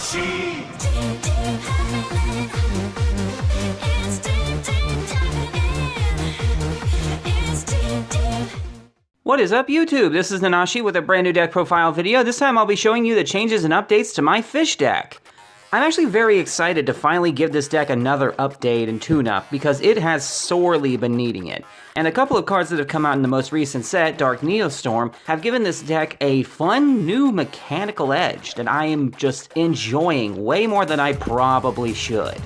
What is up, YouTube? This is Nanashi with a brand new deck profile video. This time I'll be showing you the changes and updates to my fish deck. I'm actually very excited to finally give this deck another update and tune-up because it has sorely been needing it. And a couple of cards that have come out in the most recent set, Dark Neostorm, have given this deck a fun new mechanical edge that I am just enjoying way more than I probably should.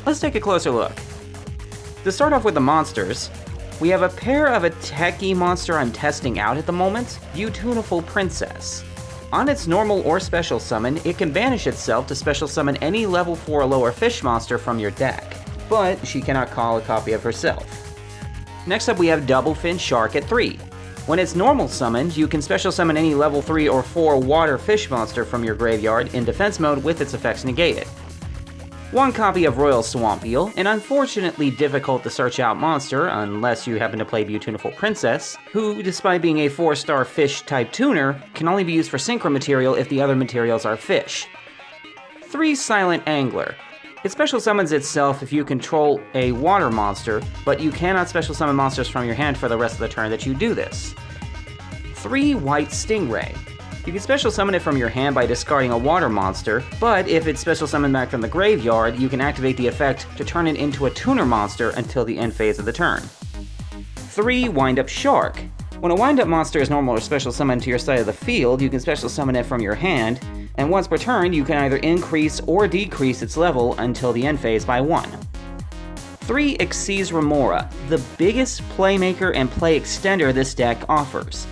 Let's take a closer look. To start off with the monsters, we have a pair of a techie monster I'm testing out at the moment, Beautiful Princess. On its normal or special summon, it can banish itself to special summon any level 4 or lower fish monster from your deck, but she cannot call a copy of herself. Next up we have Double Fin Shark at 3. When it's normal summoned, you can special summon any level 3 or 4 water fish monster from your graveyard in defense mode with its effects negated. One copy of Royal Swamp Eel, an unfortunately difficult to search out monster unless you happen to play Beautiful Princess, who, despite being a 4-star fish type tuner, can only be used for synchro material if the other materials are fish. 3 Silent Angler. It special summons itself if you control a water monster, but you cannot special summon monsters from your hand for the rest of the turn that you do this. 3 White Stingray. You can special summon it from your hand by discarding a water monster, but if it's special summoned back from the graveyard, you can activate the effect to turn it into a tuner monster until the end phase of the turn. 3 Wind-Up Shark. When a wind-up monster is normal or special summoned to your side of the field, you can special summon it from your hand, and once per turn, you can either increase or decrease its level until the end phase by 1. 3 Xyz Remora, the biggest playmaker and play extender this deck offers.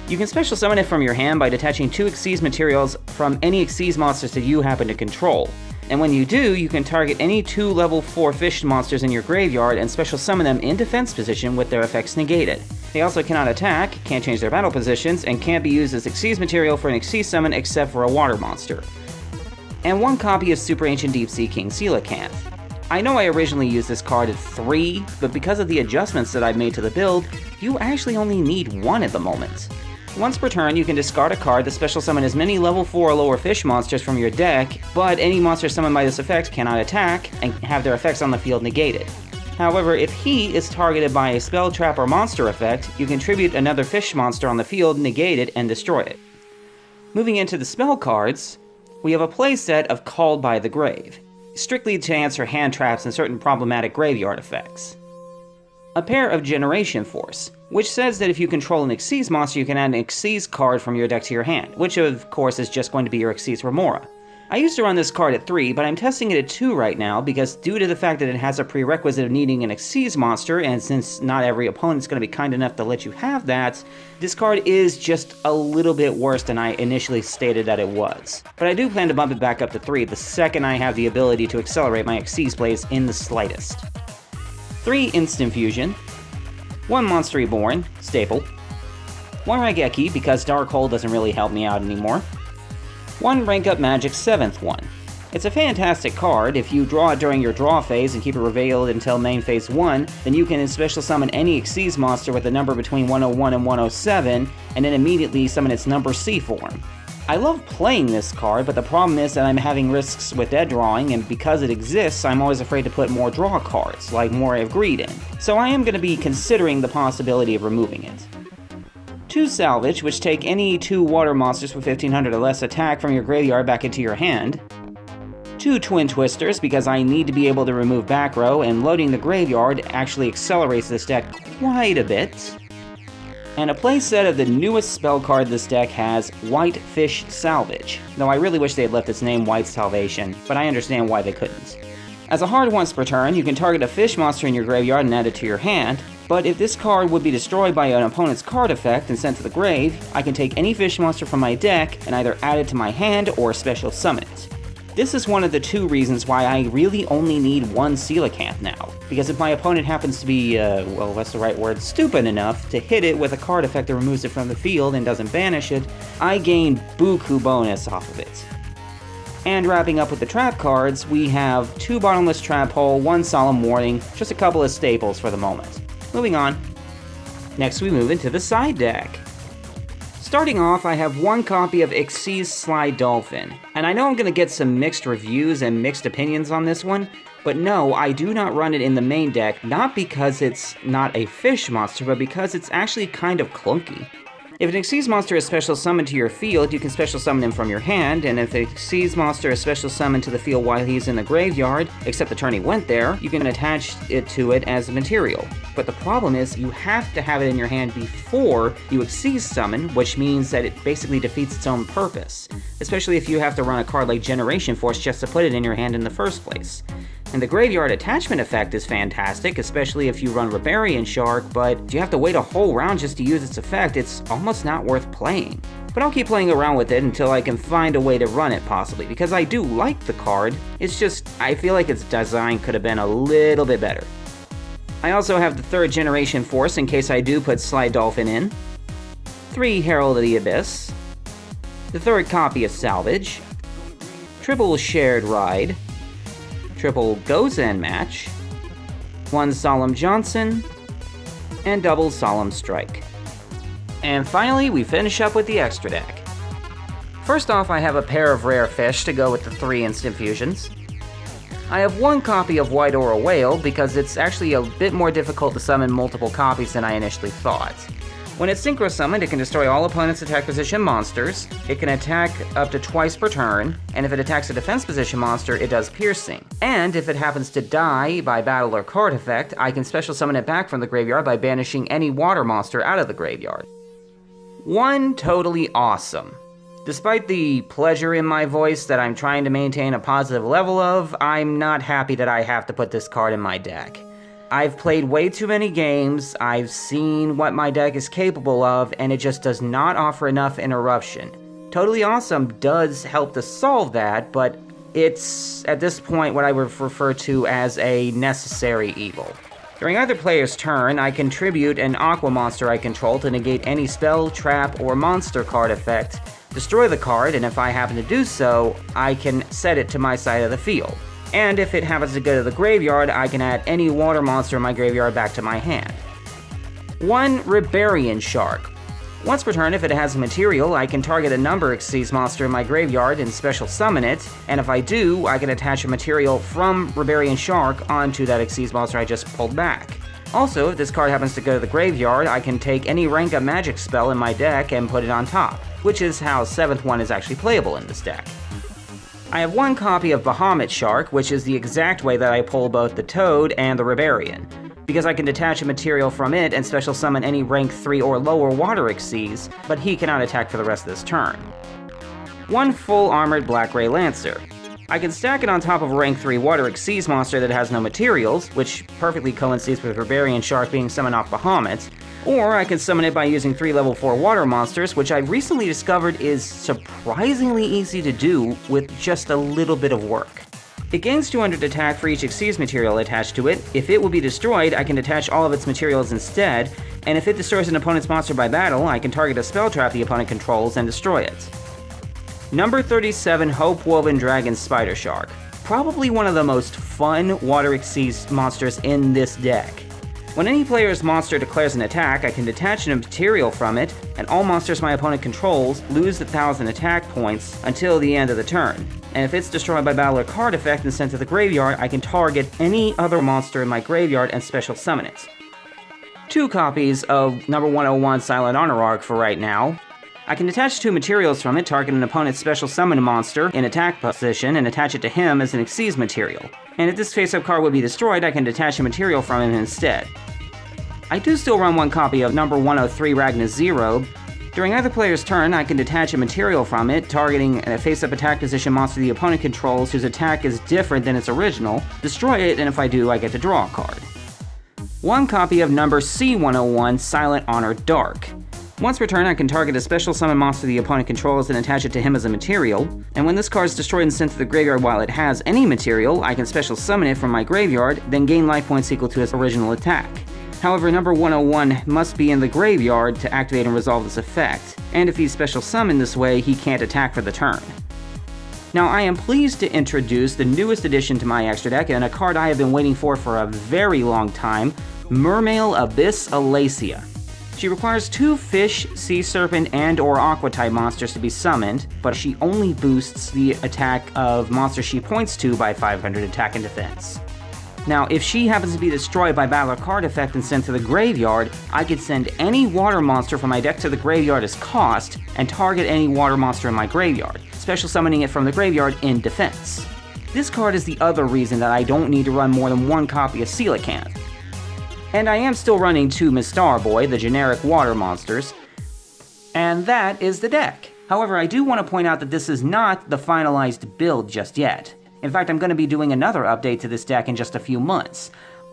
You can special summon it from your hand by detaching 2 Xyz materials from any Xyz monsters that you happen to control. And when you do, you can target any 2 level 4 fish monsters in your graveyard and special summon them in defense position with their effects negated. They also cannot attack, can't change their battle positions, and can't be used as Xyz material for an Xyz summon except for a water monster. And 1 copy of Super Ancient Deep Sea King Coelacanth. I know I originally used this card at 3, but because of the adjustments that I've made to the build, you actually only need 1 at the moment. Once per turn, you can discard a card to special summon as many level 4 or lower fish monsters from your deck, but any monster summoned by this effect cannot attack and have their effects on the field negated. However, if he is targeted by a spell, trap, or monster effect, you can tribute another fish monster on the field, negate it, and destroy it. Moving into the spell cards, we have a playset of Called by the Grave, strictly to answer hand traps and certain problematic graveyard effects. A pair of Generation Force, which says that if you control an Xyz monster, you can add an Xyz card from your deck to your hand, which of course is just going to be your Xyz Remora. I used to run this card at 3, but I'm testing it at 2 right now because due to the fact that it has a prerequisite of needing an Xyz monster, and since not every opponent's going to be kind enough to let you have that, this card is just a little bit worse than I initially stated that it was. But I do plan to bump it back up to 3 the second I have the ability to accelerate my Xyz plays in the slightest. 3 Instant Fusion, 1 Monster Reborn, staple, 1 Raigeki because Dark Hole doesn't really help me out anymore, 1 Rank Up Magic 7th one. It's a fantastic card. If you draw it during your draw phase and keep it revealed until main phase 1, then you can special summon any Xyz monster with a number between 101 and 107, and then immediately summon its number C form. I love playing this card, but the problem is that I'm having risks with dead drawing, and because it exists, I'm always afraid to put more draw cards, like Moray of Greed in. So I am going to be considering the possibility of removing it. 2 Salvage, which take any 2 water monsters with 1500 or less attack from your graveyard back into your hand. 2 Twin Twisters, because I need to be able to remove back row, and loading the graveyard actually accelerates this deck quite a bit. And a playset of the newest spell card this deck has, White Fish Salvage, though I really wish they had left its name White Salvation, but I understand why they couldn't. As a hard once per turn, you can target a fish monster in your graveyard and add it to your hand, but if this card would be destroyed by an opponent's card effect and sent to the grave, I can take any fish monster from my deck and either add it to my hand or special summon it. This is one of the 2 reasons why I really only need 1 Coelacanth now, because if my opponent happens to be, well, what's the right word, stupid enough to hit it with a card effect that removes it from the field and doesn't banish it, I gain buku bonus off of it. And wrapping up with the trap cards, we have 2 Bottomless Trap Hole, 1 Solemn Warning, just a couple of staples for the moment. Moving on. Next we move into the side deck. Starting off, I have one copy of Xyz's Sly Dolphin, and I know I'm going to get some mixed reviews and mixed opinions on this one, but no, I do not run it in the main deck, not because it's not a fish monster, but because it's actually kind of clunky. If an Xyz monster is special summoned to your field, you can special summon him from your hand, and if an Xyz monster is special summoned to the field while he's in the graveyard, except the turn he went there, you can attach it to it as a material. But the problem is, you have to have it in your hand before you Xyz summon, which means that it basically defeats its own purpose, especially if you have to run a card like Generation Force just to put it in your hand in the first place. And the graveyard attachment effect is fantastic, especially if you run Rebellion Shark, but if you have to wait a whole round just to use its effect, it's almost not worth playing. But I'll keep playing around with it until I can find a way to run it possibly, because I do like the card, it's just, I feel like its design could have been a little bit better. I also have the 3rd Generation Force in case I do put Sly Dolphin in, 3 Herald of the Abyss, the 3rd copy of Salvage, triple Shared Ride, triple Gozen Match, 1 Solemn Johnson, and double Solemn Strike. And finally, we finish up with the extra deck. First off, I have a pair of rare fish to go with the 3 instant fusions. I have 1 copy of White Aura Whale because it's actually a bit more difficult to summon multiple copies than I initially thought. When it's synchro summoned, it can destroy all opponent's attack position monsters, it can attack up to twice per turn, and if it attacks a defense position monster, it does piercing. And if it happens to die by battle or card effect, I can special summon it back from the graveyard by banishing any water monster out of the graveyard. One totally awesome. Despite the pleasure in my voice that I'm trying to maintain a positive level of, I'm not happy that I have to put this card in my deck. I've played way too many games, I've seen what my deck is capable of, and it just does not offer enough interruption. Totally Awesome does help to solve that, but it's, at this point, what I would refer to as a necessary evil. During either player's turn, I contribute an Aqua monster I control to negate any spell, trap, or monster card effect, destroy the card, and if I happen to do so, I can set it to my side of the field. And if it happens to go to the graveyard, I can add any water monster in my graveyard back to my hand. 1 Rebellion Shark. Once per turn, if it has a material, I can target a number Xyz monster in my graveyard and special summon it, and if I do, I can attach a material from Rebellion Shark onto that Xyz monster I just pulled back. Also, if this card happens to go to the graveyard, I can take any rank up magic spell in my deck and put it on top, which is how 7th one is actually playable in this deck. I have 1 copy of Bahamut Shark, which is the exact way that I pull both the Toad and the Rebellion, because I can detach a material from it and special summon any rank 3 or lower water Xyz, but he cannot attack for the rest of this turn. 1 full armored Black-Ray Lancer. I can stack it on top of a rank 3 water Xyz monster that has no materials, which perfectly coincides with Rebellion Shark being summoned off Bahamut, or I can summon it by using 3 level 4 water monsters, which I recently discovered is surprisingly easy to do with just a little bit of work. It gains 200 attack for each Xyz material attached to it. If it will be destroyed, I can detach all of its materials instead, and if it destroys an opponent's monster by battle, I can target a spell trap the opponent controls and destroy it. Number 37 Hope Woven Dragon Spider Shark. Probably one of the most fun water Xyz monsters in this deck. When any player's monster declares an attack, I can detach a material from it, and all monsters my opponent controls lose 1,000 attack points until the end of the turn. And if it's destroyed by battle or card effect and sent to the graveyard, I can target any other monster in my graveyard and special summon it. 2 copies of number 101 Silent Honorarch for right now. I can detach 2 materials from it, target an opponent's special summon monster in attack position, and attach it to him as an Xyz material. And if this face-up card would be destroyed, I can detach a material from him instead. I do still run 1 copy of number 103 Ragnar Zero. During either player's turn, I can detach a material from it, targeting a face-up attack position monster the opponent controls whose attack is different than its original, destroy it, and if I do, I get to draw a card. 1 copy of number C101 Silent Honor Dark. Once per turn, I can target a special summon monster the opponent controls and attach it to him as a material, and when this card is destroyed and sent to the graveyard while it has any material, I can special summon it from my graveyard, then gain life points equal to its original attack. However, number 101 must be in the graveyard to activate and resolve this effect, and if he's special summoned this way, he can't attack for the turn. Now, I am pleased to introduce the newest addition to my extra deck, and a card I have been waiting for a very long time, Mermail Abyss Alacia. She requires 2 fish, sea serpent, and or aqua type monsters to be summoned, but she only boosts the attack of monsters she points to by 500 attack and defense. Now, if she happens to be destroyed by battle or card effect and sent to the graveyard, I could send any water monster from my deck to the graveyard as cost, and target any water monster in my graveyard, special summoning it from the graveyard in defense. This card is the other reason that I don't need to run more than 1 copy of Coelacanth. And I am still running 2 Mistar Boy, the generic water monsters, and that is the deck. However, I do want to point out that this is not the finalized build just yet. In fact, I'm going to be doing another update to this deck in just a few months.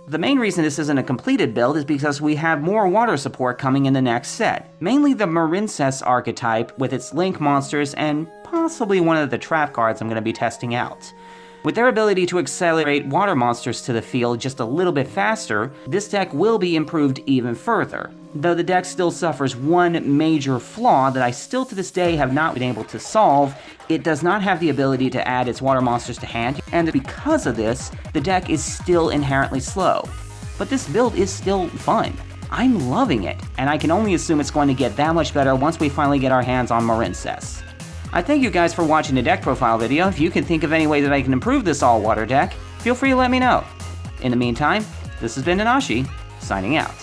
The main reason this isn't a completed build is because we have more water support coming in the next set. Mainly the Marincess archetype with its Link monsters and possibly one of the trap cards I'm going to be testing out. With their ability to accelerate water monsters to the field just a little bit faster, this deck will be improved even further. Though the deck still suffers one major flaw that I still to this day have not been able to solve, it does not have the ability to add its water monsters to hand, and because of this, the deck is still inherently slow. But this build is still fun. I'm loving it, and I can only assume it's going to get that much better once we finally get our hands on Marincess. I thank you guys for watching the deck profile video. If you can think of any way that I can improve this all-water deck, feel free to let me know. In the meantime, this has been Nanashi, signing out.